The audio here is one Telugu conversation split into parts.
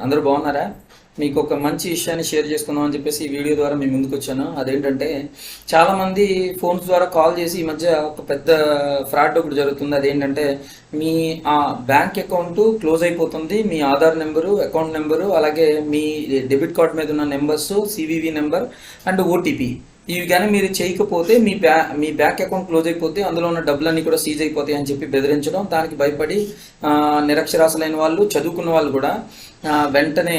అందరూ బాగున్నారా? మీకు ఒక మంచి విషయాన్ని షేర్ చేసుకుందాం అని చెప్పేసి ఈ వీడియో ద్వారా మేము ముందుకు వచ్చాను. అదేంటంటే చాలామంది ఫోన్స్ ద్వారా కాల్ చేసి ఈ మధ్య ఒక పెద్ద ఫ్రాడ్ ఒకటి జరుగుతుంది. అదేంటంటే మీ బ్యాంక్ అకౌంట్ క్లోజ్ అయిపోతుంది, మీ ఆధార్ నెంబరు, అకౌంట్ నెంబరు, అలాగే మీ డెబిట్ కార్డ్ మీద ఉన్న numbers, CVV number and OTP ఇవి కానీ మీరు చేయకపోతే మీ బ్యాంక్ అకౌంట్ క్లోజ్ అయిపోతే అందులో ఉన్న డబ్బులన్నీ కూడా సీజ్ అయిపోతాయి అని చెప్పి బెదిరించడం, దానికి భయపడి నిరక్షరాస్యులైన వాళ్ళు, చదువుకున్న వాళ్ళు కూడా వెంటనే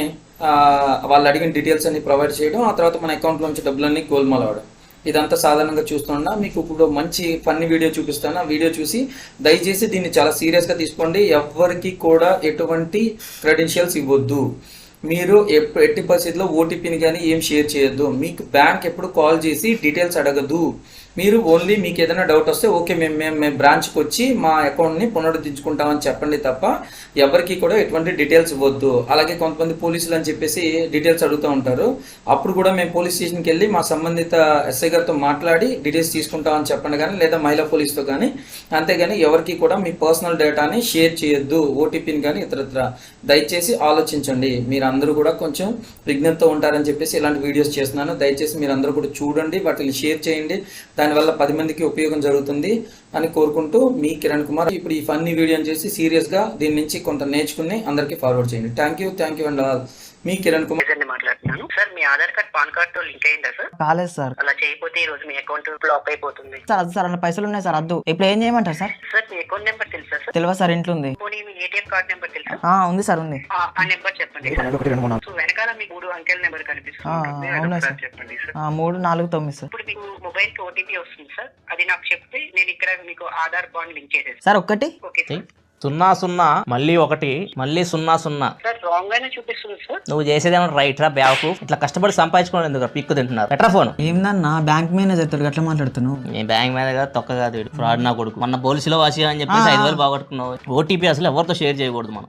వాళ్ళు అడిగిన డీటెయిల్స్ అన్ని ప్రొవైడ్ చేయడం, ఆ తర్వాత మన అకౌంట్లోంచి డబ్బులన్నీ గోల్మాలవడం. ఇదంతా సాధారణంగా చూస్తున్నా. మీకు ఇప్పుడు మంచి ఫన్నీ వీడియో చూపిస్తాను. ఆ వీడియో చూసి దయచేసి దీన్ని చాలా సీరియస్గా తీసుకోండి. ఎవరికి కూడా ఎటువంటి క్రెడెన్షియల్స్ ఇవ్వద్దు. మీరు ఎట్టి పరిస్థితుల్లో ఓటీపీని కానీ ఏం షేర్ చేయొద్దు. మీకు బ్యాంక్ ఎప్పుడు కాల్ చేసి డీటెయిల్స్ అడగదు. మీరు ఓన్లీ మీకు ఏదైనా డౌట్ వస్తే ఓకే మేము బ్రాంచ్కి వచ్చి మా అకౌంట్ని పునరుద్ధరించుకుంటామని చెప్పండి తప్ప ఎవరికి కూడా ఎటువంటి డీటెయిల్స్ ఇవ్వద్దు. అలాగే కొంతమంది పోలీసులు అని చెప్పేసి డీటెయిల్స్ అడుగుతూ ఉంటారు. అప్పుడు కూడా మేము పోలీస్ స్టేషన్కి వెళ్ళి మా సంబంధిత ఎస్ఐ గారితో మాట్లాడి డీటెయిల్స్ తీసుకుంటామని చెప్పండి కానీ, లేదా మహిళా పోలీస్తో కానీ. అంతేగాని ఎవరికి కూడా మీ పర్సనల్ డేటాని షేర్ చేయొద్దు, ఓటీపీని కానీ ఇతరత్ర. దయచేసి ఆలోచించండి. మీరు అందరూ కూడా కొంచెం విజ్ఞతతో ఉంటారని చెప్పేసి ఇలాంటి వీడియోస్ చేస్తున్నాను. దయచేసి మీరు అందరూ కూడా చూడండి, వాటిని షేర్ చేయండి. దానివల్ల 10 మందికి ఉపయోగం జరుగుతుంది అని కోరుకుంటూ మీ కిరణ్ కుమార్. ఇప్పుడు ఈ ఫన్నీ వీడియోని చేసి సీరియస్గా దీని నుంచి కొంత నేర్చుకుని అందరికీ ఫార్వర్డ్ చేయండి. Thank you and all. మీ కిరణ్ కుమార్ మాట్లాడుతున్నాను సార్. మీ ఆధార్ కార్డ్, పాన్ కార్డ్ తో లింక్ అయిందా సార్? కాలేదు సార్. అలా చేయకపోతే ఈ రోజు మీ అకౌంట్ బ్లాక్ అయిపోతుంది సార్. అది సార్, అలా పైసలు ఉన్నాయి సార్, అద్దు. ఇప్పుడు ఏం చేయమంటారు సార్? సార్ మీ అకౌంట్ నెంబర్ తెలుసా సార్? తెలియదు సార్, ఇంట్లో ఉంది. పోనీ మీ ఏటీఎం కార్డ్ నెంబర్ తెలుసా? ఉంది సార్, ఉంది. ఆ నెంబర్ చెప్పండి. సో వెనకాల మీకు 3 అంకెల నెంబర్ కనిపిస్తుంది. అవునా సార్? చెప్పండి సార్. 349 సార్. ఇప్పుడు మీకు మొబైల్ కి ఓటీపీ వస్తుంది సార్. అది నాకు చెప్తే నేను ఇక్కడ మీకు ఆధార్ కార్డ్ లింక్ చేసేస్తాను సార్. ఒక్కటి ఓకే సార్. 00 మళ్ళీ 1 మళ్ళీ 00. సార్ రాంగ్ గానే చూపిస్తుంది సార్. నువ్వు చేసేదేమో రైట్ రా బ్యాకు. ఇట్లా కష్టపడి సంపాదించుకోవడం ఎందుకు పిక్కు తింటున్నారు. ఎట్రా ఫోన్. ఏందన్నా బ్యాంక్ మేనేజర్ తోటి అట్లా మాట్లాడుతున్నావు? నీ బ్యాంక్ మీద కాదు, తొక్క కాదు, ఫ్రాడ్ నా కొడుకు. మొన్న పోలీసులో వాసి అని చెప్పేసి 5,000 బాగొట్టుకున్నావు. ఓటీపీ అసలు ఎవరితో షేర్ చేయకూడదు మనం.